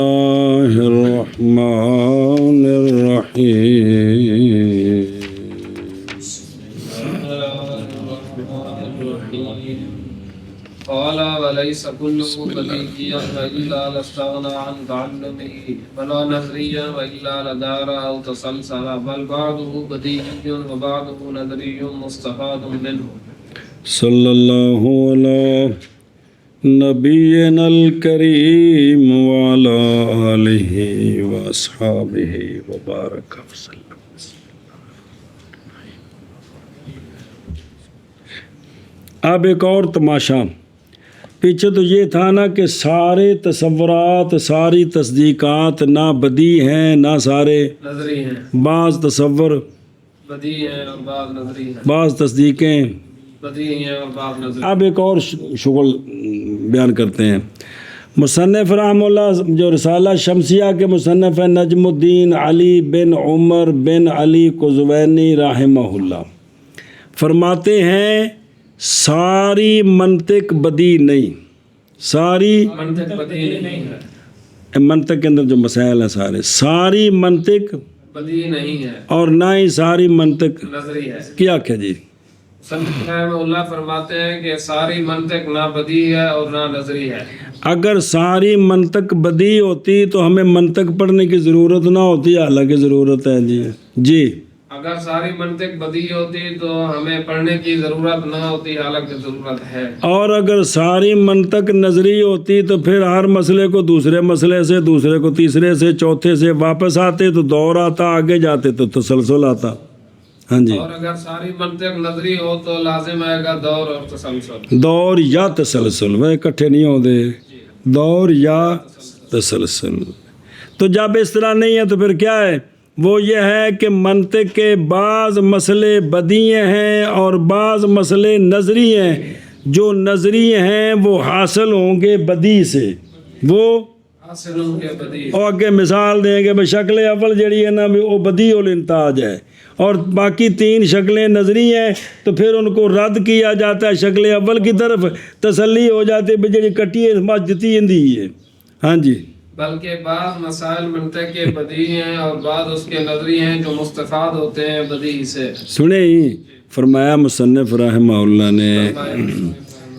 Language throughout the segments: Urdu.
الله الرحمن الرحيم قال وليس كله بديهيا وإلا لاستغنى عن تعلمه ولا نظريا وإلا لدار أو تسلسل بل بعضه بديهي وبعضه نظري مستفاد منه صلى الله على نبينا الكريم وعلى آله وأصحابه وبارك وسلم. اب ایک اور تماشا. پیچھے تو یہ تھا نا کہ سارے تصورات ساری تصدیقات نہ بدی ہیں نہ سارے نظری ہیں، بعض تصور بدی ہیں اور بعض نظری ہیں، بعض تصدیقیں. بدی ہیں اور بعض نظری. اب ایک اور شغل بیان کرتے ہیں. مصنف رحمہ اللہ جو رسالہ شمسیہ کے مصنف ہیں نجم الدین علی بن عمر بن علی قزوینی رحمہ اللہ فرماتے ہیں ساری منطق بدی نہیں. ساری منطق بدی نہیں ہے، منطق کے اندر جو مسائل ہیں ساری منطق بدی نہیں ہے اور نہ ہی ساری منطق نظری ہے. کیا کیا جی. سنت رحمہ اللہ فرماتے ہیں کہ ساری منطق نہ بدی ہے اور نہ نظری ہے. اگر ساری منطق بدی ہوتی تو ہمیں منطق پڑھنے کی ضرورت نہ ہوتی، حالانکہ ضرورت ہے جی. جی اگر ساری منطق بدی ہوتی تو ہمیں پڑھنے کی ضرورت نہ ہوتی، حالانکہ ضرورت ہے. اور اگر ساری منطق نظری ہوتی تو پھر ہر مسئلے کو دوسرے مسئلے سے دوسرے کو تیسرے سے چوتھے سے واپس آتے تو دور آتا، آگے جاتے تو تسلسل آتا. ہاں جی. اور اگر ساری منطق نظری ہو تو لازم آئے گا دور اور تسلسل. دور یا تسلسل وہ اکٹھے نہیں ہوتے، دور یا تسلسل. تو جب اس طرح نہیں ہے تو پھر کیا ہے؟ وہ یہ ہے کہ منطق کے بعض مسئلے بدیع ہیں اور بعض مسئلے نظری ہیں. جو نظری ہیں وہ حاصل ہوں گے بدی سے، وہ حاصل ہوں گے بدی. اور اگے مثال دیں گے بھائی شکل اول جڑی ہے نا وہ بدی الانتاج ہے اور باقی تین شکلیں نظری ہیں تو پھر ان کو رد کیا جاتا ہے شکل اول کی طرف، تسلی ہو جاتی ہے جڑی کٹی ہے مجتی ہندی ہے. ہاں جی. بلکہ بعض مسائل منطق کے بدی ہیں اور بعض اس کے نظری ہیں جو مستفاد ہوتے ہیں بدی سے. سنیں ہی فرمایا مصنف رحمہ اللہ نے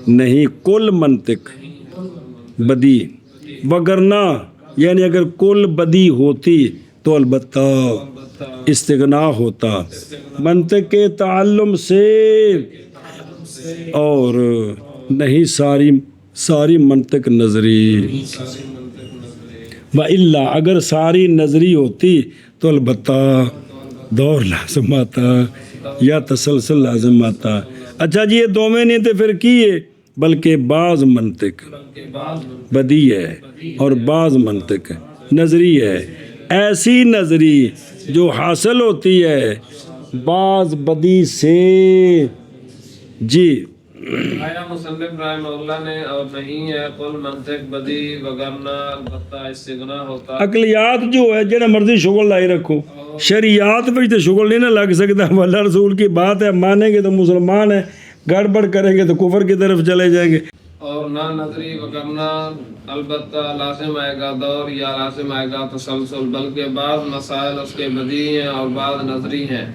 نہیں کل منطق بدی وگرنہ یعنی اگر کل بدی ہوتی تو البتہ استغنا ہوتا منطق کے تعلم سے اور نہیں ساری منطق نظری. وَإِلَّا اگر ساری نظری ہوتی تو البتہ دور لازم آتا یا تسلسل لازم آتا. اچھا جی یہ دونوں نہیں تھے پھر کی ہے بلکہ بعض منطق بدی ہے اور بعض منطق نظری ہے. ایسی نظری جو حاصل ہوتی ہے بعض بدی سے. جی آیا مصنف رحمہ اللہ نے اور نہیں ہے کل منطق بدی وگرنہ البتہ استغنا ہوتا. عقلیات جو ہے جڑا مرضی شغل لائی رکھو، شریعت پہ تو شغل نہیں نہ لگ سکتا. اللہ رسول کی بات ہے، مانیں گے تو مسلمان ہیں، گڑبڑ کریں گے تو کفر کی طرف چلے جائیں گے. اور نہ نظری وگرنہ البتہ لازم آئے گا دور یا لازم آئے گا تسلسل. بلکہ بعض مسائل اس کے بدی ہیں اور بعض نظری ہیں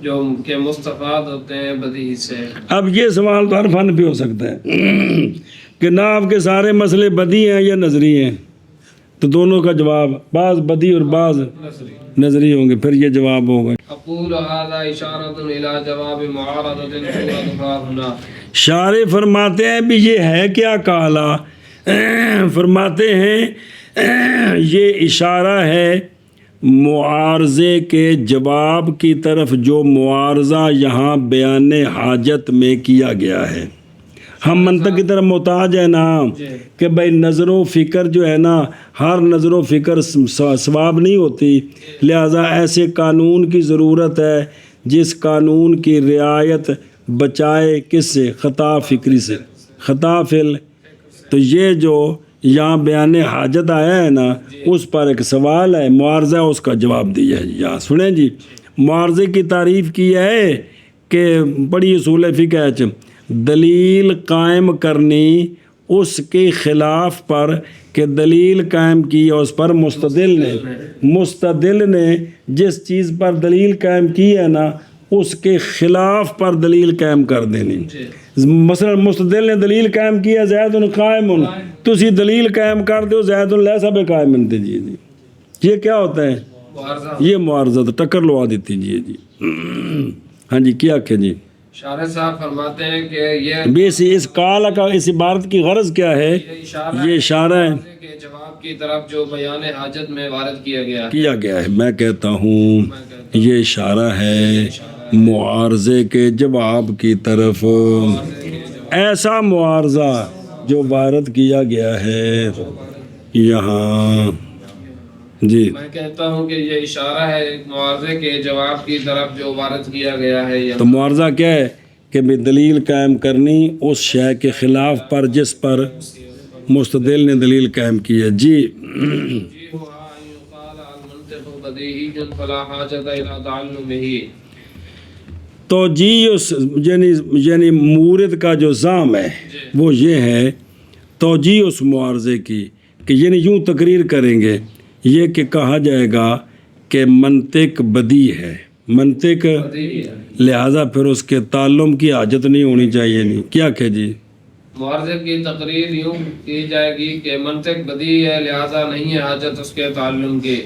جو کہ مستفاد ہوتے ہیں بدی سے. اب یہ سوال تو ہر فن پہ ہو سکتا ہے کہ نہ آپ کے سارے مسئلے بدی ہیں یا نظری ہیں، تو دونوں کا جواب بعض بدی اور بعض نظری ہوں گے. پھر یہ جواب ہوگا اقول هذا اشارۃ الی جواب معارضۃ صورتها هنا. شارح فرماتے ہیں بھی یہ ہے کیا کالا، فرماتے ہیں یہ اشارہ ہے معارضے کے جواب کی طرف جو معارضہ یہاں بیان حاجت میں کیا گیا ہے. ہم منطق کی طرف محتاج ہیں نا کہ بھائی نظر و فکر جو ہے نا ہر نظر و فکر ثواب نہیں ہوتی، لہذا ایسے قانون کی ضرورت ہے جس قانون کی رعایت بچائے کس سے؟ خطا فکری سے، خطا فعل. تو یہ جو یہاں بیان حاجت آیا ہے نا اس پر ایک سوال ہے، معارضہ اس کا جواب دیا ہے. یہاں سنیں جی، معارضے کی تعریف کی ہے کہ بڑی اصول فقہ دلیل قائم کرنی اس کے خلاف پر کہ دلیل قائم کی اور اس پر مستدل نے جس چیز پر دلیل قائم کی ہے نا اس کے خلاف پر دلیل قائم کر دینی. مثلا مستدل نے دلیل قائم کی ہے زید قائم، تسی دلیل قائم کر دو زید لیس بقائم. جی یہ کیا ہوتا ہے؟ یہ معارضہ، ٹکر لوا دیتی. جی ہاں جی کیا کہ جی شارح صاحب فرماتے ہیں کہ یہ اس قال کا اس عبارت کی غرض کیا ہے؟ یہ اشارہ ہے کہ جواب کی طرف جو بیان حاجت میں وارد کیا گیا ہے. میں کہتا ہوں یہ اشارہ ہے معارضے کے جواب کی طرف. ایسا معارضہ جو وارد کیا گیا ہے یہاں. جی میں کہتا ہوں کہ یہ اشارہ ہے معارضے کے جواب کی طرف جو وارد کیا گیا ہے. تو معارضہ کیا ہے؟ کہ بھی دلیل قائم کرنی اس شے کے خلاف پر جس پر مستدل نے دلیل قائم کی ہے. جی تو جی یعنی مورد کا جو ضام ہے وہ یہ ہے توجیہ اس معارضے کی کہ یعنی یوں تقریر کریں گے یہ کہ کہا جائے گا کہ منطق بدی ہے، منطق لہذا پھر اس کے تعلم کی حاجت نہیں ہونی چاہیے. نہیں کیا کہ جی معارضے کی تقریر یوں کی جائے گی کہ منطق بدی ہے لہذا نہیں ہے حاجت اس کے تعلم کی.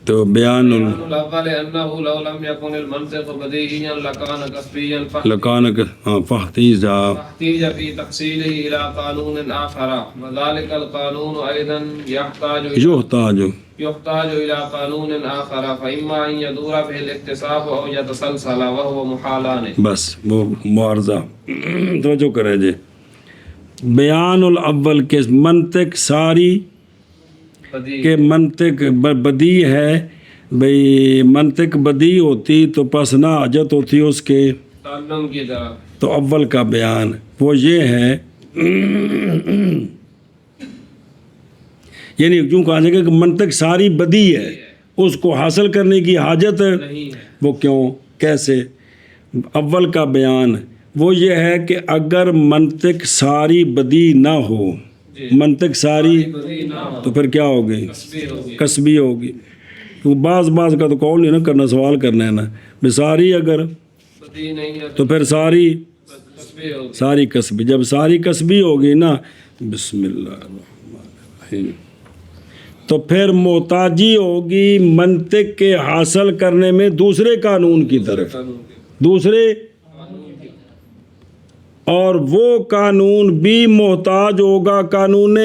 تو بیان الاول انه لو لم يكن المنطق بديهيا لكان كسبيا لکانک فاحتیجا فاحتیج في تفصيله الى قانون اخر وذلك القانون ايضا يحتاج الى قانون اخر فاما ان يدور به الاكتساب او يتسلسل وهو محالان. بس وہ معارضہ توجہ کرے جی. بیان الاول کے منطق ساری کہ منطق بدی ہے، بھئی منطق بدی ہوتی تو پس نہ حاجت ہوتی اس کے تعلم کی طرف. تو اول کا بیان وہ یہ ہے یعنی کیوں کہا جائے گا کہ منطق ساری بدی ہے اس کو حاصل کرنے کی حاجت وہ کیوں کیسے؟ اول کا بیان وہ یہ ہے کہ اگر منطق ساری بدی نہ ہو، منطق ساری تو پھر کیا ہوگی؟ کسبی ہوگی. تو بعض کا تو قول نہیں نا کرنا، سوال کرنا ہے نا. ساری اگر تو پھر ساری کسبی. جب ساری کسبی ہوگی نا بسم اللہ الرحمن الرحیم تو پھر محتاجی ہوگی منطق کے حاصل کرنے میں دوسرے قانون کی طرف، دوسرے، اور وہ قانون بھی محتاج ہوگا قانون،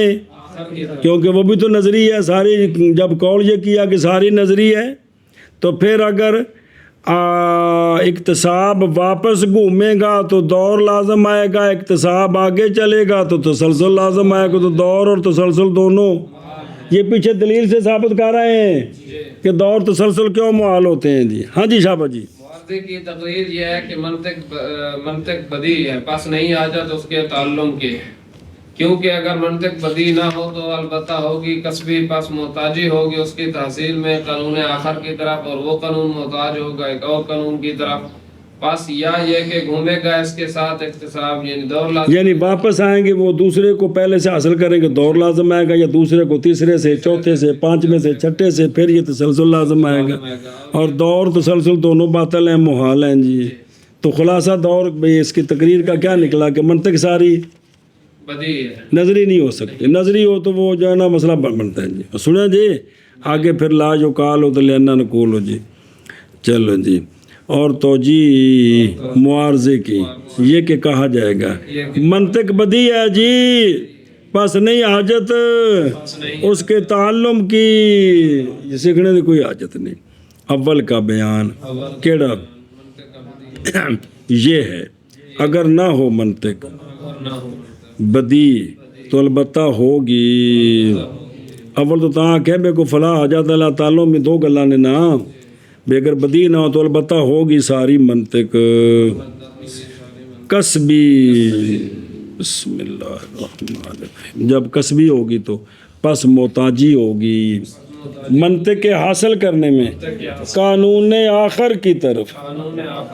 کیونکہ وہ بھی تو نظری ہے ساری. جب قول یہ کیا کہ ساری نظری ہے تو پھر اگر اکتساب واپس گھومے گا تو دور لازم آئے گا، اکتساب آگے چلے گا تو تسلسل لازم آئے گا. تو دور اور تسلسل دونوں یہ پیچھے دلیل سے ثابت کر رہے ہیں کہ دور تسلسل کیوں محال ہوتے ہیں. جی ہاں جی شاہ جی. کی تقریر یہ ہے کہ منطق بدی ہے پس نہیں حاجت اس کے تعلم کی، کیونکہ اگر منطق بدی نہ ہو تو البتہ ہوگی کسبی، پس محتاجی ہوگی اس کی تحصیل میں قانون آخر کی طرف، اور وہ قانون محتاج ہوگا ایک اور قانون کی طرف. پس یا یہ کہ گھومے گا اس کے ساتھ اکتساب یعنی دور لازم، یعنی واپس آئیں گے وہ دوسرے کو پہلے سے حاصل کریں گے دور لازم آئے گا، یا دوسرے کو تیسرے سے، چوتھے سے، پانچویں سے، چھٹے سے، پھر یہ تسلسل لازم آئے گا. اور دور تسلسل دونوں باطل ہیں، محال ہیں. جی تو خلاصہ دور بھئی اس کی تقریر کا کیا نکلا کہ منطق ساری بدی ہے، نظری نہیں ہو سکتی. نظری ہو تو وہ جو ہے نا مسئلہ بنتا ہے. جی سنیں جی آگے پھر لا جو کال ہو تو لینا نقول ہو. جی چلو جی. اور توجیہ معارضے کی یہ کہ کہا جائے گا منطق بدی ہے جی پس نہیں حاجت اس کے تعلم کی، یہ سیکھنے کی کوئی حاجت نہیں. اول کا بیان کیڑا یہ ہے اگر نہ ہو منطق بدی تو البتہ ہوگی. اول تو تاں کہ بے کو فلاں حاجت اللہ تعلم میں دو گلاں نے نا بے اگر بدی نہ ہو تو البتہ ہوگی ساری منطق کسبی. بسم اللہ الرحمن الرحیم. جب کسبی ہوگی تو پس محتاجی ہوگی منطق کے حاصل کرنے میں قانون آخر کی طرف.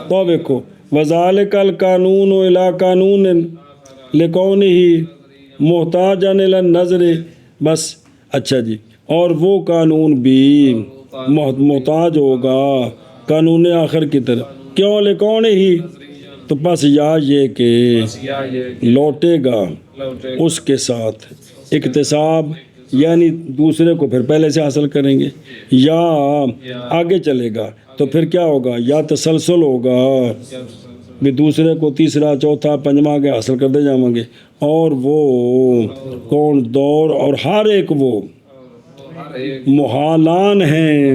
تو دیکھو وذالک القانون الی قانون لکونہ محتاجن الی النظر، بس اچھا جی، اور وہ قانون بھی محتاج ہوگا قانون آخر کی طرف، کیوں لکون ہی، تو پس یا یہ کہ یا یہ لوٹے گا لوٹے اس کے ساتھ اکتساب، یعنی دوسرے کو پھر پہلے سے حاصل کریں گے، یا آگے چلے گا تو پھر کیا ہوگا، یا تسلسل ہوگا، بھی دوسرے کو تیسرا چوتھا پنجواں کے حاصل کرتے جائیں گے، اور وہ کون دور، اور ہر ایک وہ ہر ایک محالان ہیں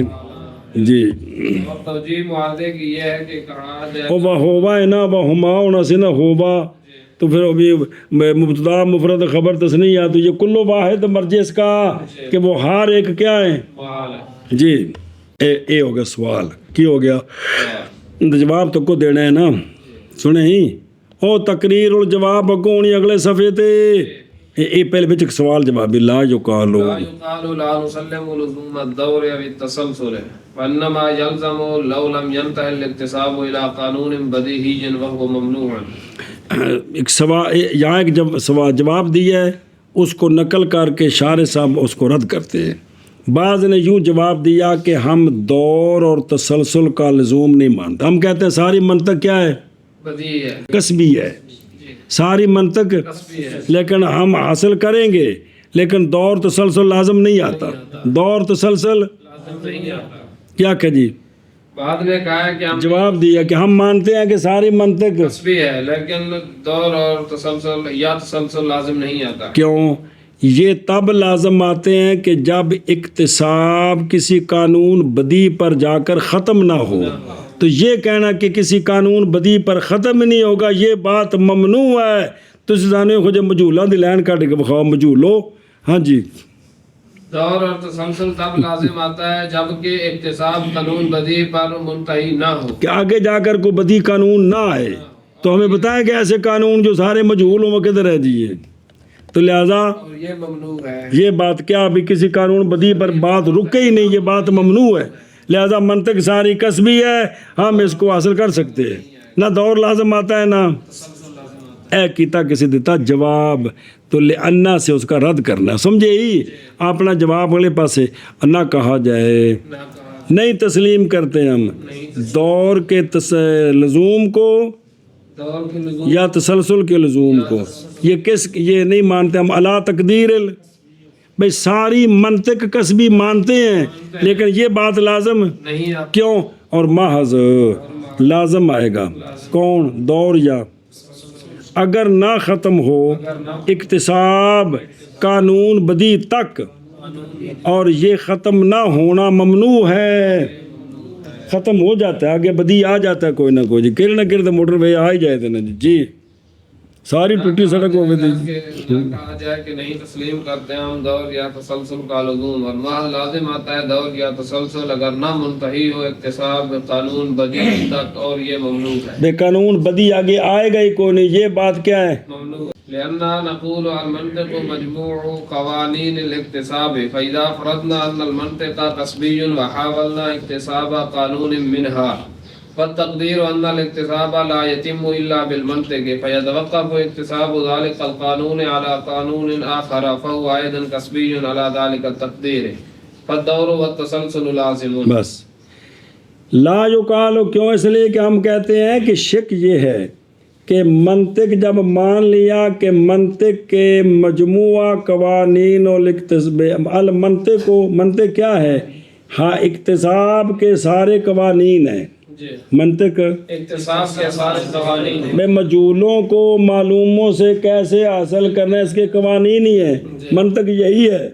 جی، اور توجیہ معاہدے کی یہ ہے کہ کہا جائے وہ ہوبا ہے نا، وہ ہما سے نہ ہوبا، تو پھر ابھی مبتدا مفرد خبر تثنیہ، تو یہ کل واحد مرجع اس کا کہ وہ ہر ایک کیا ہے محال ہے۔ جی، اے ہو گیا سوال کی ہو گیا، جواب تو کو دینا ہے نا، سنیں ہی او تقریر الجواب کونی اگلے صفحے تے، اے پہلے بچ سوال جواب بھی لا یقالو، لا يقال لا نسلم لزوم الدور او التسلسل وانما يلزم لو لم ينتهي الاكتساب الى قانون بديهي وهو ممنوع۔ ایک سوال یہاں ایک جواب دیا ہے، اس کو نقل کر کے شارح صاحب اس کو رد کرتے ہیں۔ بعض نے یوں جواب دیا کہ ہم دور اور تسلسل کا لزوم نہیں مانتے، ہم کہتے ہیں ساری منطق کیا ہے، بدیہی ہے، کسبی ہے، ساری منطق کسبی ہے، لیکن ہم حاصل کریں گے، لیکن دور تسلسل لازم نہیں آتا، دور تسلسل لازم نہیں آتا۔ کیا کہ جی، بعد نے کہا ہے کہ ہم جواب دیا کہ ہم مانتے ہیں کہ ساری منطق، کسبی ہے لیکن دور اور تسلسل یا تسلسل لازم نہیں آتا۔ کیوں، یہ تب لازم آتے ہیں کہ جب اکتساب کسی قانون بدی پر جا کر ختم نہ ہو، تو یہ کہنا کہ کسی قانون بدی پر ختم نہیں ہوگا یہ بات ممنوع ہے، تو جانے خود مجھولا دی لین کٹ کے بخواہ مجھولو، ہاں جی، دور اور تسلسل تب لازم آتا ہے جبکہ اکتساب قانون بدی پر منتہی نہ ہو۔ کہ آگے جا کر کوئی بدی قانون نہ آئے، تو ہمیں بتائیں کہ ایسے قانون جو سارے مجھول ہوں وہ کدھر رہ دیے، تو لہذا اور یہ ممنوع ہے۔ یہ بات کیا، ابھی کسی قانون بدی پر بات رکے ہی نہیں، یہ بات ممنوع ہے، لہذا منطق ساری کسبی ہے، ہم اس کو حاصل کر سکتے ہیں، نہ دور لازم آتا ہے نہ اے کیتا کسی دیتا جواب، تو لأنہ سے اس کا رد کرنا، سمجھے ہی، اپنا جواب اگلے پاسے نہ کہا جائے، نہ کہا نہیں تسلیم کرتے ہم دور کے لزوم کو دور کے لزوم یا تسلسل کے لزوم کو، یہ نہیں مانتے ہم، الا تقدیر بھئی ساری منطق کسبی مانتے ہیں، لیکن یہ بات لازم نہیں آتا۔ کیوں، اور محض لازم آئے گا کون، دور یا اگر نہ ختم ہو اکتساب قانون بدی تک، اور یہ ختم نہ ہونا ممنوع ہے، ختم ہو جاتا ہے، آگے بدی آ جاتا ہے کوئی نہ کوئی، جی کر نہ کر موٹر وے آ ہی جائے تھے نا جی، ساری ٹوٹی سڑک ہو گئی تھی، کہا جائے کہ نہیں تسلیم کرتے ہیں ہم دور یا تسلسل کا لزوم، اور محض لازم آتا ہے دور یا تسلسل اگر نہ منتہی ہو اکتساب قانون بدی تک، اور یہ ممنوع ہے، بے قانون بدی آگے آئے گا ہی کوئی نہیں، یہ بات کیا ہے، ممنوع۔ لأننا نقول المنطق مجموع قوانين الاكتساب فإذا فرضنا أن المنطق قسبي وحاولنا اكتساب قانون منها فالتقدير أن الاكتساب لا يتم إلا بالمنطق فيتوقف اكتساب ذلك القانون على قانون آخر فهو أيضا قسبي على ذلك التقدير فالدور والتسلسل لازم۔ بس لا یقال، کیوں، اس لیے کہ ہم کہتے ہیں کہ شک یہ ہے کہ منطق جب مان لیا کہ منطق کے مجموعہ قوانین اور المنطق کو، منطق کیا ہے، ہاں اکتساب کے سارے قوانین ہیں، جی، منطق اکتساب کے سارے قوانین ہیں، میں مجہولوں کو معلوموں سے کیسے حاصل کرنا ہے اس کے قوانین ہی ہیں، منطق یہی ہے،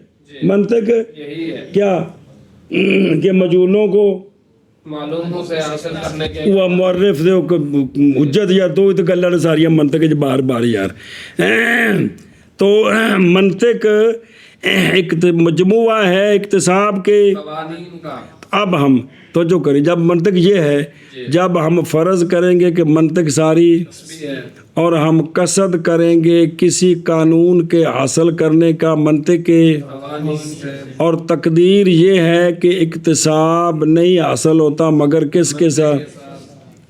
منطق یہی ہے کیا کہ مجہولوں کو معلوموں سے حاصل کرنے کے وہ معرف دے حجت یا تو گلہ ساری منطق بار بار یار، تو منطق ایک مجموعہ ہے اکتساب کے قوانین کا۔ اب ہم توجہ کریں، جب منطق یہ ہے، جب ہم فرض کریں گے کہ منطق ساری، بھی ہے اور ہم قصد کریں گے کسی قانون کے حاصل کرنے کا منطق کے، قوانین سے، اور تقدیر یہ ہے کہ اکتساب نہیں حاصل ہوتا مگر کس کے ساتھ،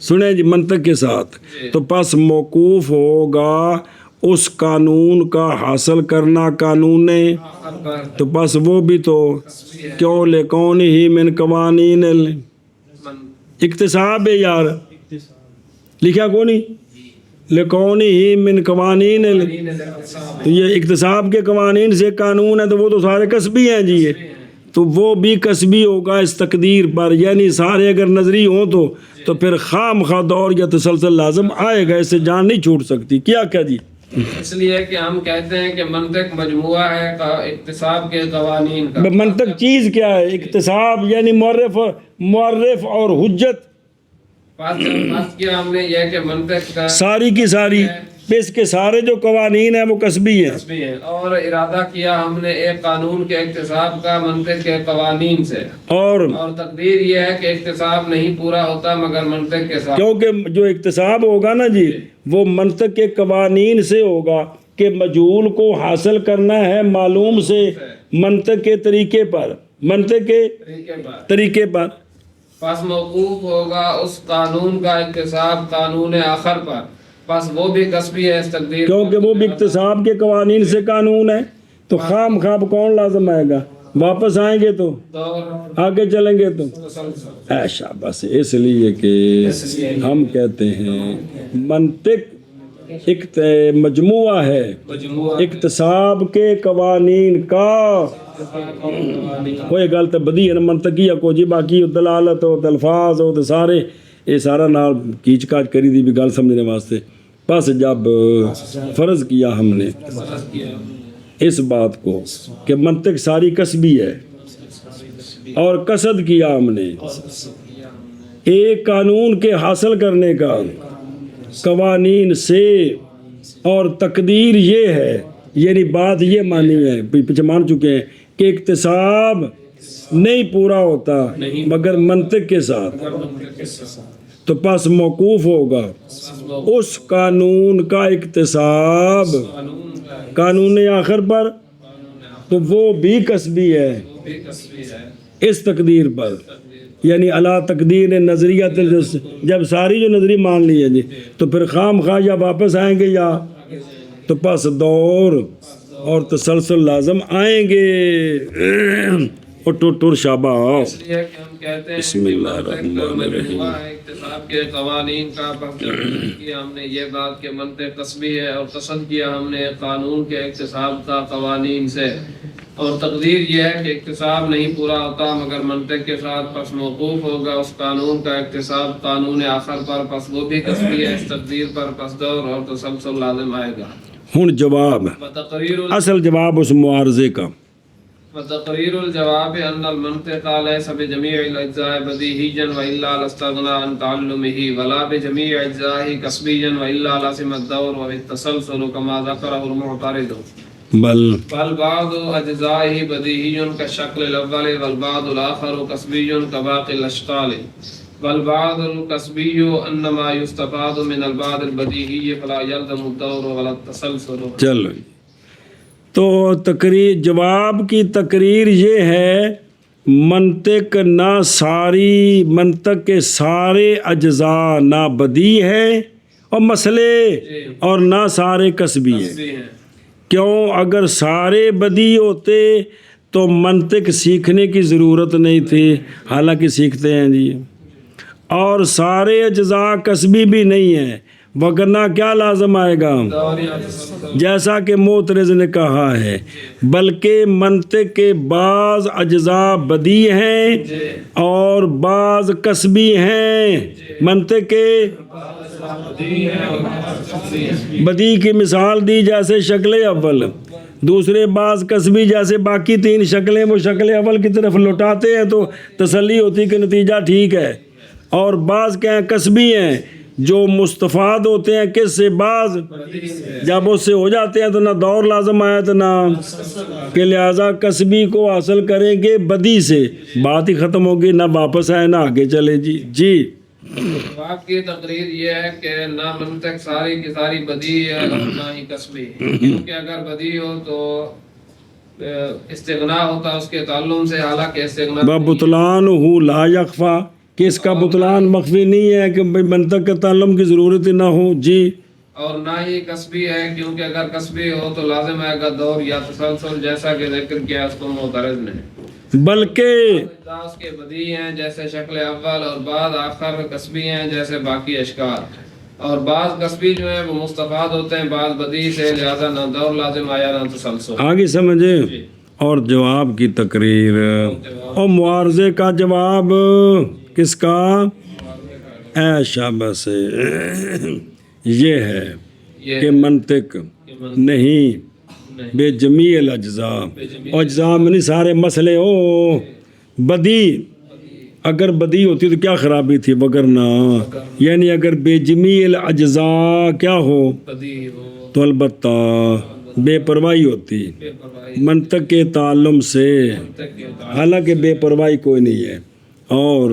سنیں جی، منطق کے ساتھ، تو پس موقوف ہوگا اس قانون کا حاصل کرنا قانون آخر پر تو بس وہ بھی تو کیوں لکون ہی من قوانین اکتساب ہے یار، لکھا کون نہیں لکون ہی من قوانین تو یہ اکتساب کے قوانین سے قانون ہے تو وہ تو سارے کسبی ہیں جی یہ، تو وہ بھی کسبی ہوگا اس تقدیر پر، یعنی سارے اگر نظری ہوں تو پھر خام خواہ دور یا تسلسل لازم آئے گا، اس سے جان نہیں چھوٹ سکتی۔ کیا جی؟ اس لیے کہ ہم کہتے ہیں کہ منطق مجموعہ ہے اکتساب کے قوانین کا۔ منطق چیز کیا ہے؟ اکتساب یعنی معرف اور حجت، بات کیا ہم نے یہ کہ منطق کا ساری کی ساری اس کے سارے جو قوانین ہیں وہ کسبی ہیں، بھی ہے، اور ارادہ کیا ہم نے ایک قانون کے اکتساب کا منطق کے قوانین سے، اور تقدیر یہ ہے کہ اکتساب نہیں پورا ہوتا مگر منطق کے ساتھ، کیونکہ جو اکتساب ہوگا نا جی وہ منطق کے قوانین سے ہوگا کہ مجہول کو حاصل کرنا ہے معلوم سے منطق کے طریقے پر، منطق کے طریقے پر، پس موقوف ہوگا اس قانون کا اکتساب قانون آخر پر، پس وہ بھی کسبی ہے اس تقدیر، کیونکہ وہ بھی اکتساب کے قوانین سے قانون ہے، تو خام خواب کون لازم آئے گا؟ واپس آئیں گے تو آگے چلیں گے تو ایشا، بس اس لیے کہ ہم کہتے ہیں منطق ایک مجموعہ ہے اکتساب کے قوانین کا، کوئی گل تو بدی ہے نا منطقیہ کو جی، باقی دلالت ہو الفاظ ہو تو سارے یہ سارا نال کیچ کاچ کری دی بھی گل سمجھنے واسطے، بس جب فرض کیا ہم نے اس بات کو کہ منطق ساری کسبی ہے اور قصد کیا ہم نے ایک قانون کے حاصل کرنے کا قوانین سے، اور تقدیر یہ ہے، یعنی بات یہ مانی ہے پیچھے مان چکے ہیں کہ اکتساب نہیں پورا ہوتا مگر منطق کے ساتھ، تو پس موقوف ہوگا اس قانون کا اکتساب قانون آخر پر، تو وہ بھی کسبی ہے اس تقدیر پر، یعنی اللہ تقدیر نظریہ، جب ساری جو نظری مان لی ہے جی تو پھر خام خواہ یا واپس آئیں گے یا تو پس دور اور تسلسل لازم آئیں گے۔ ٹر شابہ اس لیے کہ ہم کہتے ہیں بسم اللہ الرحمن الرحیم، اکتساب کے قوانین کا کیا ہم نے یہ بات کہ منطق کسبی ہے، اور قصد کیا ہم نے قانون کے اکتساب کا قوانین سے، اور تقدیر یہ ہے کہ اکتساب نہیں پورا ہوتا مگر منطق کے ساتھ، پس موقوف ہوگا اس قانون کا اکتساب قانون آخر پر، پس وہ بھی کسبی ہے اس تقدیر پر، پس دور اور تسلسل لازم آئے گا۔ ہن جواب اصل جواب اس معارضے کا، وتقرير الجواب أن المنطق ليس بجميع الأجزاء بديهيا وإلا لاستغنى عن تعلمه، ولا بجميع أجزائه كسبيا وإلا لازم الدور والتسلسل كما ذكره المعترض، بل بعض أجزائه بديهي كالشكل الأول والبعض الآخر كسبي كباقي الأشكال، والبعض الكسبي أنما يستفاد من البعض البديهي فلا يلزم الدور ولا التسلسل۔ چلو تو تقریر جواب کی تقریر یہ ہے منطق نہ ساری منطق کے سارے اجزاء نہ بدی ہے اور مسئلے اور نہ سارے کسبی ہیں، کیوں اگر سارے بدی ہوتے تو منطق سیکھنے کی ضرورت نہیں تھی، حالانکہ سیکھتے ہیں جی، اور سارے اجزاء کسبی بھی نہیں ہیں، وگرنہ کیا لازم آئے گا؟ جیسا کہ معترض نے کہا ہے بلکہ منطق کے بعض اجزاء بدی ہیں اور بعض کسبی ہیں، منطق کے بدی کی مثال دی جیسے شکل اول، دوسرے بعض کسبی جیسے باقی تین شکلیں وہ شکل اول کی طرف لوٹاتے ہیں تو تسلی ہوتی کہ نتیجہ ٹھیک ہے، اور بعض کیا ہیں کسبی ہیں جو مستفاد ہوتے ہیں کس سے؟ بعض جب اس سے ہو جاتے ہیں تو نہ دور لازم آیا تو نہ کہ لہٰذا کسبی کو حاصل کریں گے بدی سے، بات ہی ختم ہوگی، نہ واپس آئے نہ آگے چلے جی۔ جواب کی تقریر یہ ہے کہ نہ منطق ساری کی ساری بدی ہے اور نہ ہی کسبی، کیونکہ اگر بدی ہو تو استغنا ہوتا اس کے تعلم سے، حالانکہ استغنا بطلان ہو لا یخفا، کہ اس کا بطلان مخفی نہیں ہے کہ منطق کے تعلم کی ضرورت نہ ہو جی۔ اور نہ ہی کسبی ہے، کیونکہ اگر کسبی ہو تو لازم آئے گا دور یا تسلسل، جیسا کہ ذکر کیا اس کو معترض نے۔ بلکہ اجزاء اس کے بدیع ہیں جیسے شکل اول، اور بعض آخر کسبی ہیں جیسے باقی اشکال، اور بعض کسبی جو ہیں وہ مستفاد ہوتے ہیں بعض بدیع سے، لہذا نہ دور لازم آیا نہ تسلسل۔ آگے سمجھے؟ اور جواب کی تقریر اور معارضے کا جواب کس کا؟ اے شاباش، یہ ہے کہ منطق نہیں بے جمیع الاجزاء، اجزاء میں نہیں سارے مسئلے ہو بدی، اگر بدی ہوتی تو کیا خرابی تھی، وگرنہ یعنی اگر بے جمیع الاجزاء کیا ہو بدیع ہو تو البتہ بے پرواہی ہوتی منطق کے تعلم سے، حالانکہ بے پرواہی کوئی نہیں ہے، اور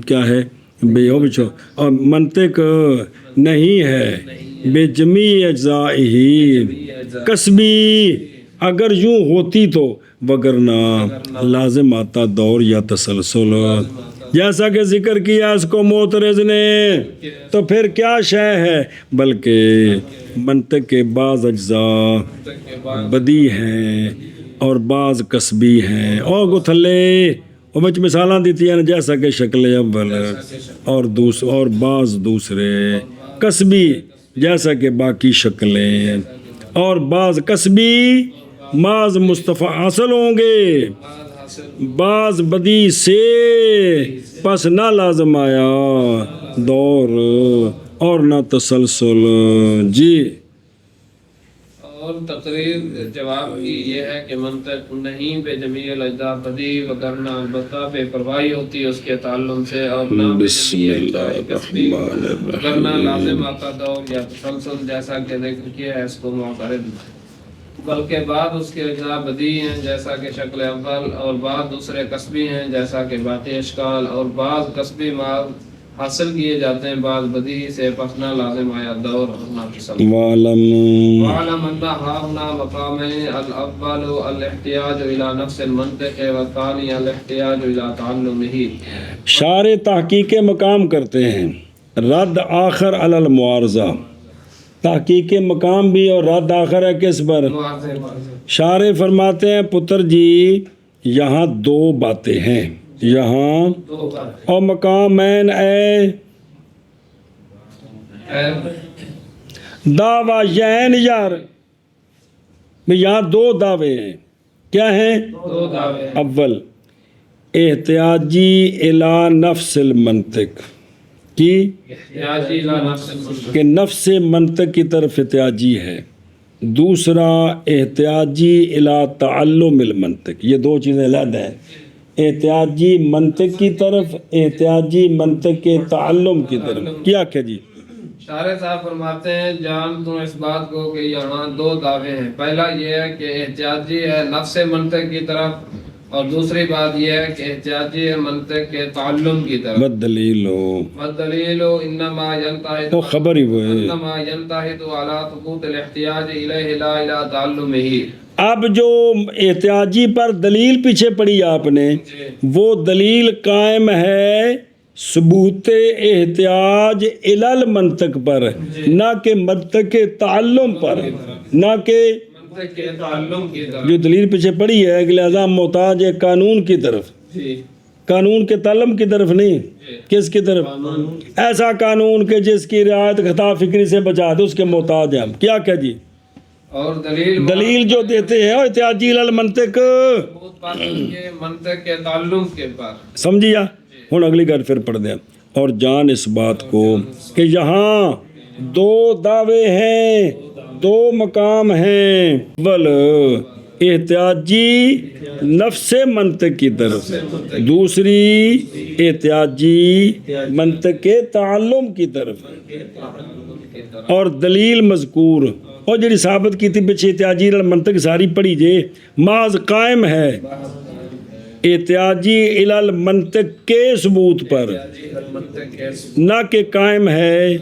کیا ہے بے اور منطق نہیں ہے بے جمیع اجزائہ کسبی، اگر یوں ہوتی تو وگرنہ لازم آتا دور یا تسلسل، جیسا کہ ذکر کیا اس کو معترض نے، تو پھر کیا شے ہے؟ بلکہ منطق کے بعض اجزاء بدی ہیں اور بعض کسبی ہیں، اور گتھلے اور بچ مثالاں دیتی ہیں جیسا کہ شکل اول اور بعض دوسرے کسبی جیسا کہ باقی شکلیں، اور بعض کسبی بعض مستفی حاصل ہوں گے بعض بدی سے، پس نہ لازم آیا دور اور نہ تسلسل۔ جی اور تقریر جواب کی یہ ہے کہ منطق نہیں بے جمیع الاجزاء بدیع، وگرنہ البتہ بے پرواہی ہوتی ہے اس کے تعلم سے، اور نہ بے جمیع اجزاء کسبی، وگرنہ لازم آتا دور یا تسلسل، جیسا کہ ذکر کیا ہے اس کو معترض نے۔ بلکہ بعض اس کے اجزاء بدیع ہیں جیسا کہ شکل اول، اور بعض دوسرے کسبی ہیں جیسا کہ باقی اشکال، اور بعض کسبی حاصل کیے جاتے ہیں بعض بدیع سے، پس نہ لازم آیا دور اور نہ تسلسل۔ وَاعْلَمْ أَنَّ هَاهُنَا مَقَامَيْنِ، الْأَوَّلُ الْاحْتِيَاجُ إِلَى نَفْسِ الْمَنْطِقِ، وَالثَّانِي الْاحْتِيَاجُ إِلَى تَعَلُّمِهِ۔ شارح تحقیق مقام کرتے ہیں، رد آخر علی المعارضہ، تحقیق مقام بھی اور رد آخر ہے کس پر؟ شارح فرماتے ہیں پتر جی یہاں دو باتیں ہیں، یہاں اور مقامین اے دعویین، یار یہاں دو دعوے ہیں، کیا ہیں؟ اول احتیاجی الی نفس المنطق کی، کہ نفس منطق کی طرف احتیاجی ہے، دوسرا احتیاجی الی تعلم المنطق، یہ دو چیزیں علیحدہ ہیں، احتیاجی منطق کی طرف، احتیاجی منطق کے تعلم کی طرف۔ کیا کہ جی شارح صاحب فرماتے ہیں جان تم اس بات کو کہ یہاں دو دعوے ہیں، پہلا یہ ہے کہ احتیاجی ہے نفس منطق کی طرف، اور دوسری بات یہ ہے کہ احتیاجی ہے منطق کے تعلم کی طرف۔ والدلیل انما ينتهي وہ خبر ہی وہ ہے، انما ينتهي على ثبوت الاحتیاج الیہ لا الی تعلمہ۔ اب جو احتیاجی پر دلیل پیچھے پڑی آپ نے، وہ دلیل قائم ہے ثبوت احتیاج الی المنطق پر، نہ کہ منطق کے تعلم پر، نہ کہ منطق کے تعلم کی طرف۔ جو دلیل پیچھے پڑی ہے کہ لہذا محتاج ہے قانون کی طرف، قانون کے تعلم کی طرف نہیں، کس کی طرف؟ ایسا قانون کہ جس کی رعایت خطا فکری سے بچا دے، اس کے محتاج ہیں ہم۔ کیا کہ جی اور دلیل جو دیتے ہیں احتیاجی الی المنطق، منطق کے تعلم کے پر، سمجھیا؟ ہوں اگلی گھر پھر پڑھ دیں، اور جان اس بات کو کہ یہاں دو دعوے ہیں، دو مقام ہیں، اول احتیاجی نفس منطق کی طرف، دوسری احتیاجی منطق کے تعلم کی طرف، اور دلیل مذکور اور جڑی ثابت کی تھی پیچھے احتیاجی الی المنطق ساری پڑھی جے، محض قائم ہے احتیاجی الی المنطق کے ثبوت پر، نہ کہ قائم ہے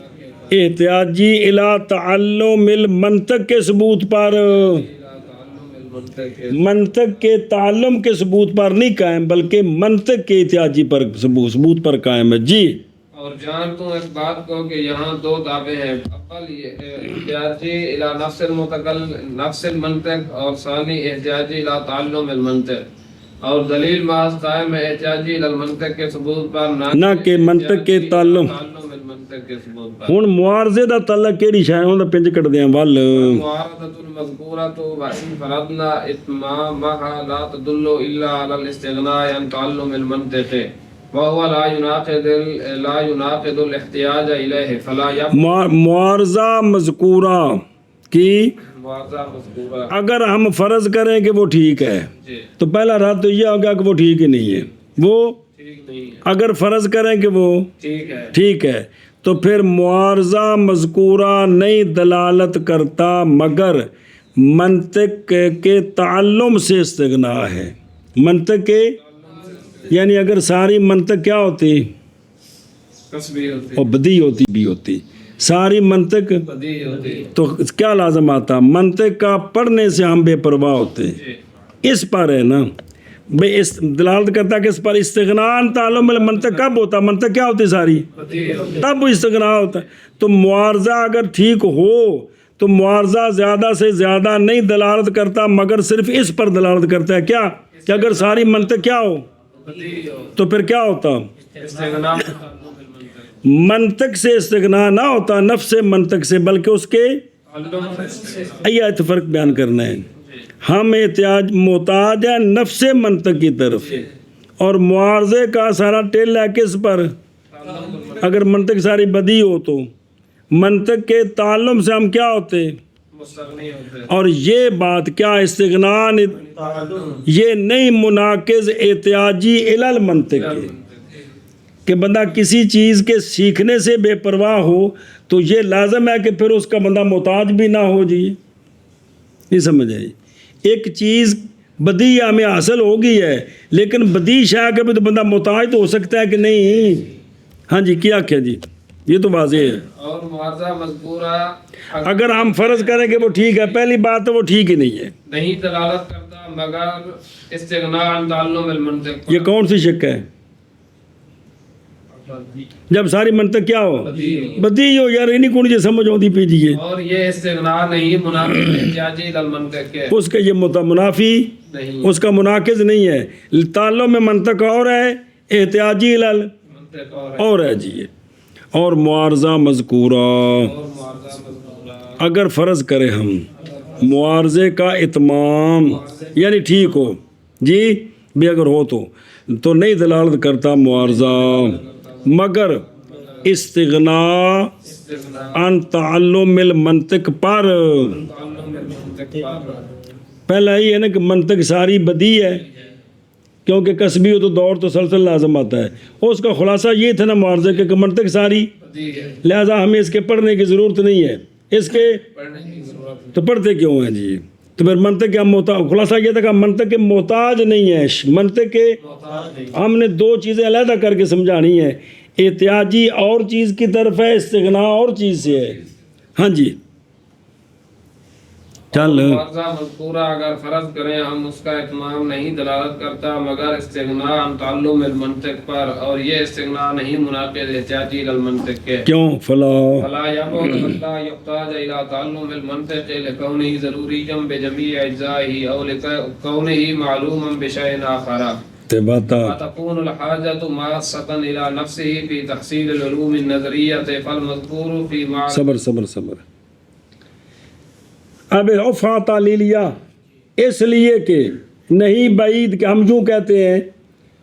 احتیاجی الی تعلم المنطق کے ثبوت پر، منطق کے تعلم کے ثبوت پر نہیں قائم، بلکہ منطق کے احتیاجی پر ثبوت پر قائم ہے۔ جی اور جان تو اس بات کو کہ یہاں دو دعوے ہیں، اول احتیاجی الی نفس نفس المنطق، اور ثانی احتیاجی الی تعلم المنطق، اور دلیل محض قائم ہے احتیاجی الی المنطق کے ثبوت پر، نہ کہ منطق کے تعلم المنطق کے ثبوت پر۔ ہن معارضے دا تعلق کیڑی شے ہوندا پنج کٹ دیاں ول معارضۃ المذکورۃ وإن فرضنا اتمامها لا تدل الا على الاستغناء عن تعلم المنطق وهو لا يناقض الاحتیاج الیہ فلا معارضہ مذکورہ کی معارضہ مذکورہ اگر ہم فرض کریں کہ وہ ٹھیک ہے جی تو پہلا رد تو یہ ہوگا کہ وہ ٹھیک ہی نہیں ہے، وہ ٹھیک نہیں ہے، اگر فرض کریں کہ وہ ٹھیک ہے، ٹھیک ہے تو پھر معارضہ مذکورہ نہیں دلالت کرتا مگر منطق کے تعلم سے استغنا ہے۔ منطق کے یعنی اگر ساری منطق کیا ہوتی کسبی ہوتی، اور بدی ہوتی بھی ہوتی، ساری منطق بدی ہوتی، تو کیا لازم آتا؟ منطق کا پڑھنے سے ہم بے پرواہ ہوتے، جی اس پر ہے نا بھئی، اس دلالت کرتا کہ اس پر استغنان تعلم المنطق کب ہوتا؟ منطق کیا ہوتی ساری، بدی ہوتی، تب استغنا ہوتا ہے۔ تو معارضہ اگر ٹھیک ہو تو معارضہ زیادہ سے زیادہ نہیں دلالت کرتا مگر صرف اس پر دلالت کرتا ہے، کیا کہ اگر ساری منطق کیا ہو بدی ہوتی، تو پھر کیا ہوتا؟ استغناء تعلم المنطق، منطق سے استغنا نہ ہوتا نفس منطق سے، بلکہ اس کے تعلم سے، ایت فرق بیان کرنا ہے۔ ہم محتاج ہے نفس منطق کی طرف، اور معارضے کا سارا ٹیل ہے کس پر؟ اگر منطق ساری بدی ہو تو منطق کے تعلم سے ہم کیا ہوتے؟ مستغنی ہوتے، اور یہ بات کیا استغنان یہ نہیں مناقض احتیاجی الی المنطق کے کہ بندہ کسی چیز کے سیکھنے سے بے پرواہ ہو تو یہ لازم ہے کہ پھر اس کا بندہ محتاج بھی نہ ہو جی، نہیں سمجھ آئی؟ ایک چیز بدی ہمیں حاصل ہو گئی ہے لیکن بدی شاہ کا بھی تو بندہ محتاج تو ہو سکتا ہے کہ نہیں؟ ہاں جی کیا کیا جی، یہ تو واضح ہے۔ اور معارضہ مذکورہ اگر ہم فرض کریں کہ وہ ٹھیک ہے، پہلی بات تو وہ ٹھیک ہی نہیں ہے، نہیں دلالت کرتا مگر استغناء عن تعلم المنطق، یہ کون سی شک ہے؟ جب ساری منطق کیا ہو بدی ہو، یار انہیں کون یہ سمجھ ہوتی پیجیے، اور یہ استغناء نہیں منافی احتیاجی الی المنطق کے اس کا یہ منافی نہیں، اس کا مناقض نہیں ہے۔ تعلم میں منطق اور ہے، احتیاجی الل منطق اور ہے جی۔ اور معارضہ مذکورہ اور معارضہ مذکورہ اگر فرض کریں ہم معارضے کا اتمام یعنی ٹھیک ہو جی بھی، اگر ہو تو نہیں دلالت کرتا معارضہ مگر استغناء عن تعلم المنطق پر۔ تعلم المنطق پر، پہلا یہ ہے نا کہ منطق ساری بدی ہے کیونکہ کسبی ہو تو دور تسلسل لازم آتا ہے، اور اس کا خلاصہ یہ تھا نا معارضے کہ منطق ساری، بدی ہے، لہذا ہمیں اس کے پڑھنے کی ضرورت نہیں ہے، اس کے پڑھنے کی ضرورت ہے، تو پڑھتے کیوں ہیں جی؟ تو پھر منطق کے ہم محتاج، خلاصہ یہ تھا کہ منطق کے محتاج نہیں ہے، منطق کے محتاج نہیں، ہم نے دو چیزیں علیحدہ کر کے سمجھانی ہے، احتیاجی اور چیز کی طرف ہے، استغناء اور چیز سے ہے۔ ہاں جی چل معارضہ مذکورہ اگر فرض کریں ہم اس کا اتمام نہیں دلالت کرتا مگر استغناء عن تعلم المنطق پر، اور یہ استغناء نہیں مناقض احتیاجی الی المنطق کے، کیوں فلا فلا يبعد حتى يحتاج الى تعلم المنطق لكونه ضروريا بجميع اجزائه او لكونه معلوما بشيء اخر، بتا فتكون الحاجة ماسة الى نفسه في تحصيل العلوم النظرية فالمذكور في معرفة صبر اب افا تعلیلیہ اس لیے کہ نہیں بعید کہ ہم یوں کہتے ہیں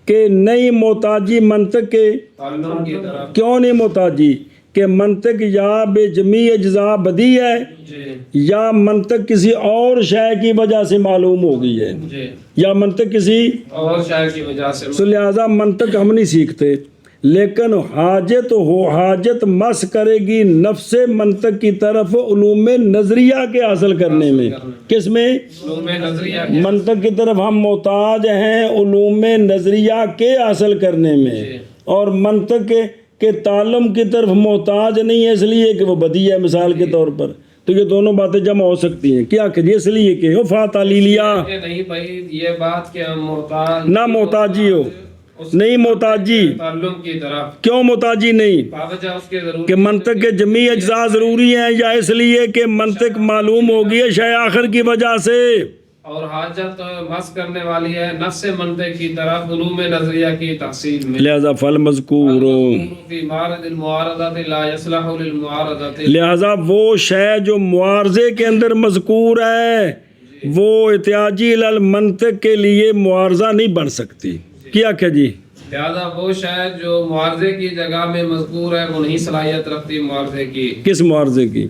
کہ نہیں محتاجی منطق کے، تعلم کی طرف، کیوں نہیں محتاجی کہ منطق یا بے جمیع اجزاء بدی ہے جی یا منطق کسی اور شے کی وجہ سے معلوم ہو گئی ہے، جی، یا منطق کسی اور شاید کی وجہ سے تو لہذا منطق ہم نہیں سیکھتے، لیکن حاجت مس کرے گی نفس منطق کی طرف علوم نظریہ کے حاصل کرنے میں، کس میں؟ علوم نظریہ منطق کی طرف ہم محتاج ہیں علوم نظریہ کے حاصل کرنے میں، اور منطق کے تعلم کی طرف محتاج نہیں ہے اس لیے کہ وہ بدی ہے مثال کے طور پر، تو یہ دونوں باتیں جمع ہو سکتی ہیں، کیا کہ اس لیے کہ وفا تعلیلیہ نہیں بھائی، یہ بات کہ ہم محتاج نہ محتاجی ہو، نہیں محتاجی. تعلم کی طرف کیوں محتاجی نہیں؟ باوجہ اس کے ضرور کہ منطق کے جمی اجزاء ضروری ہیں، یا اس لیے کہ منطق معلوم ہوگی ہے شے آخر کی وجہ سے؟ اور حاجت بس کرنے والی ہے نفس منطق کی طرف علوم نظریہ کی تحصیل میں. لہذا فالمذکور، فی مارد المعارضۃ لا یصلح للمعارضۃ. لہذا وہ شے جو معارضے کے اندر مذکور ہے وہ احتیاجی المنطق کے لیے معارضہ نہیں بن سکتی. کیا کہ جی؟ لہذا وہ شاید جو معارضے کی جگہ میں مذکور ہے وہ نہیں صلاحیت رکھتی معارضے کی. کس معارضے کی؟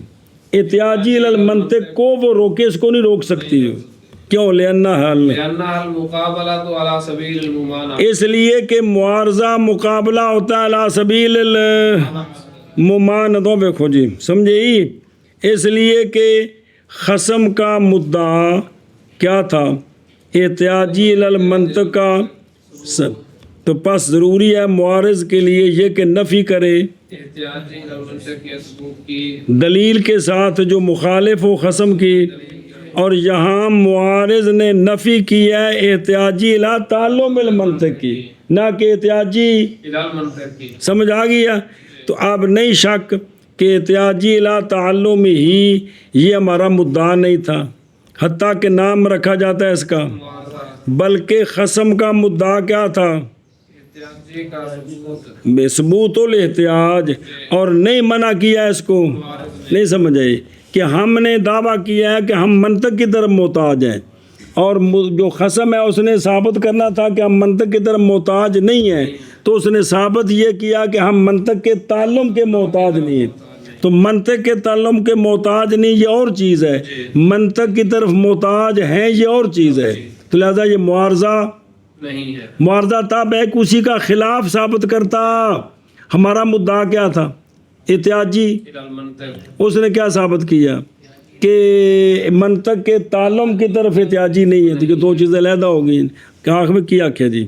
احتیاجی المنطق کو وہ روکے، اس کو نہیں روک سکتی. کیوں؟ لأنها المقابلۃ علی سبیل الممانعہ، اس لیے کہ معارضہ مقابلہ ہوتا ہے علی سبیل الممانعہ. دیکھو جی سمجھے، اس لیے کہ خصم کا مدعا کیا تھا؟ احتیاجی المنطق کا سب. تو پس ضروری ہے معارض کے لیے یہ کہ نفی کرے احتیاجی المنطق کے ثبوت کی دلیل کے ساتھ جو مخالف ہو خصم کی. اور یہاں معارض نے نفی کی ہے احتیاجی الی تعلم المنطق کی، نہ کہ احتیاجی. الی المنطق کی. سمجھ آ گیا؟ تو اب نہیں شک کہ احتیاجی الی تعلم ہی یہ ہمارا مدعا نہیں تھا، حتیٰ کہ نام رکھا جاتا ہے اس کا، بلکہ خصم کا مدعا کیا تھا؟ احتیاجی کا ثبوت. بے ثبوت الاحتیاج. اور نہیں منع کیا اس کو، نہیں سمجھ آئی کہ ہم نے دعویٰ کیا ہے کہ ہم منطق کی طرف محتاج ہیں، اور جو خصم ہے اس نے ثابت کرنا تھا کہ ہم منطق کی طرف محتاج نہیں ہیں، تو اس نے ثابت یہ کیا کہ ہم منطق کے تعلم کے محتاج نہیں ہیں. تو منطق کے تعلم کے محتاج نہیں یہ اور چیز ہے، منطق کی طرف محتاج ہیں یہ اور چیز ہے. تو لہذا یہ معارضہ نہیں ہے. معارضہ تب ہے کہ اسی کا خلاف ثابت کرتا. ہمارا مدعا کیا تھا؟ احتیاجی. الی المنطق. اس نے کیا ثابت کیا؟ کہ منطق کے تعلم کی طرف احتیاجی نہیں ہے. تو یہ دو چیزیں علیحدہ ہو گئی. کہ آخر میں کیا کیا جی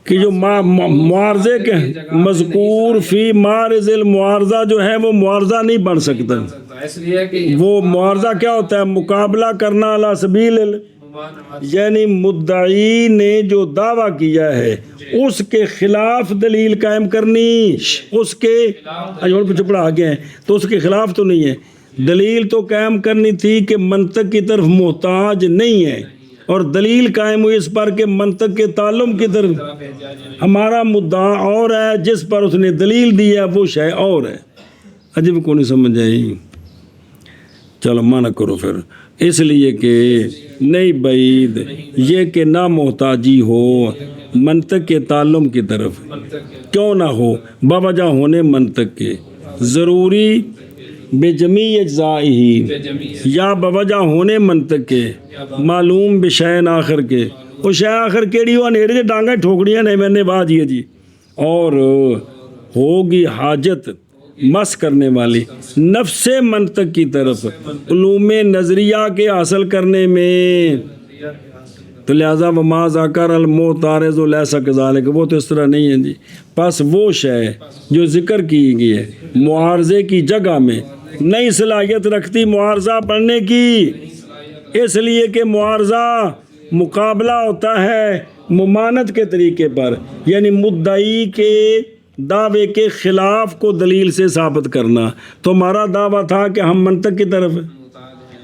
کہ جو معارضے کے مذکور فی معارض المعارضہ جو ہے وہ معارضہ نہیں بن سکتا. اس لیے کہ وہ معارضہ کیا ہوتا ہے؟ مقابلہ کرنا علی سبیل یعنی مدعی نے جو دعویٰ کیا ہے اس کے خلاف دلیل قائم کرنی. اس کے پیچھے پڑھا آگے ہیں تو اس کے خلاف تو نہیں ہے، دلیل تو قائم کرنی تھی کہ منطق کی طرف محتاج نہیں ہے، اور دلیل قائم ہوئی اس پر کہ منطق کے تعلم کی طرف. ہمارا مدعا اور ہے، جس پر اس نے دلیل دی ہے وہ شے اور ہے. عجیب کو نہیں سمجھ آئی؟ چلو مانا کرو پھر. اس لیے کہ نہیں بعید یہ کہ نہ محتاجی ہو منطق کے تعلم کی طرف، کیوں نہ ہو باوجہ ہونے منطق کے ضروری بجمی اجزائہی، یا باوجہ ہونے منطق کے معلوم بشین آخر کے. وہ شے آخر کیڑی ہو نیڑے سے ڈانگیں ٹھوکڑیاں نہیں میں نے بات یہ جی. اور ہوگی حاجت مس کرنے والی نفس منطق کی طرف علوم نظریہ کے حاصل کرنے میں. تو لہذا وما ذکر المعترض لیس کذالک، وہ تو اس طرح نہیں ہے جی. پس وہ شے جو ذکر کی گئی ہے معارضے کی جگہ میں نئی صلاحیت رکھتی معارضہ پڑھنے کی، اس لیے کہ معارضہ مقابلہ ہوتا ہے ممانعت کے طریقے پر، یعنی مدعی کے دعوے کے خلاف کو دلیل سے ثابت کرنا. تو ہمارا دعویٰ تھا کہ ہم منطق کی طرف،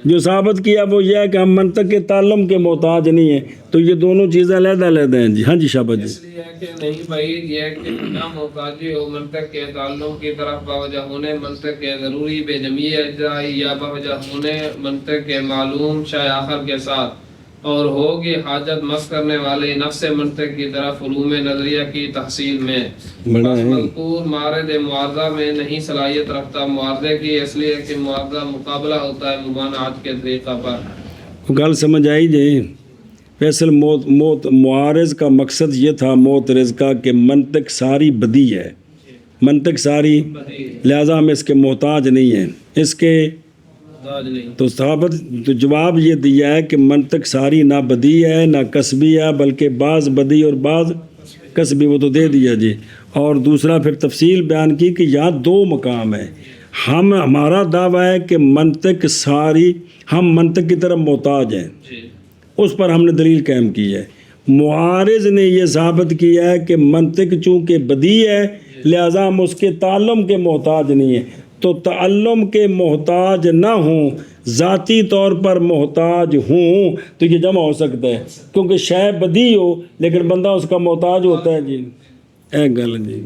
جو ثابت کیا وہ یہ ہے کہ ہم منطق کے تعلم کے محتاج نہیں ہیں. تو یہ دونوں چیزیں علیحدہ علیحدہ ہیں جی. ہاں جی شاباش جی. اس لیے کہ نہیں بعید یہ کہ نہ محتاجی ہو منطق کے تعلم کی طرف باوجہ ہونے منطق کے ضروری بے جمیع اجزائی، یا باوجہ ہونے منطق کے معلوم شے آخر کے ساتھ، اور ہوگی حاجت مس کرنے والے نفس منطق کی طرف علوم نظریہ کی تحصیل میں. بس مذکور مارد معارضہ میں نہیں صلاحیت رکھتا معارضے کی، اس لیے کہ معارضہ مقابلہ ہوتا ہے ممانعت کے طریقہ پر. گل سمجھ آئی جی؟ فیصل معارض کا مقصد یہ تھا معترض کا کہ منطق ساری بدی ہے، منطق ساری، لہذا ہم اس کے محتاج نہیں ہیں، اس کے تو ثابت. تو جواب یہ دیا ہے کہ منطق ساری نہ بدی ہے نہ کسبی ہے، بلکہ بعض بدی اور بعض کسبی، وہ تو دے دیا جی. اور دوسرا پھر تفصیل بیان کی کہ یہاں دو مقام ہے. ہمارا دعویٰ ہے کہ منطق ساری، ہم منطق کی طرف محتاج ہیں، اس پر ہم نے دلیل قائم کی ہے. معارض نے یہ ثابت کیا ہے کہ منطق چونکہ بدیع ہے لہذا ہم اس کے تعلم کے محتاج نہیں ہیں، تو تعلم کے محتاج نہ ہوں، ذاتی طور پر محتاج ہوں تو یہ جمع ہو سکتا ہے، کیونکہ شے بدیع ہو لیکن بندہ اس کا محتاج ہوتا ہے جی، اے گل جی۔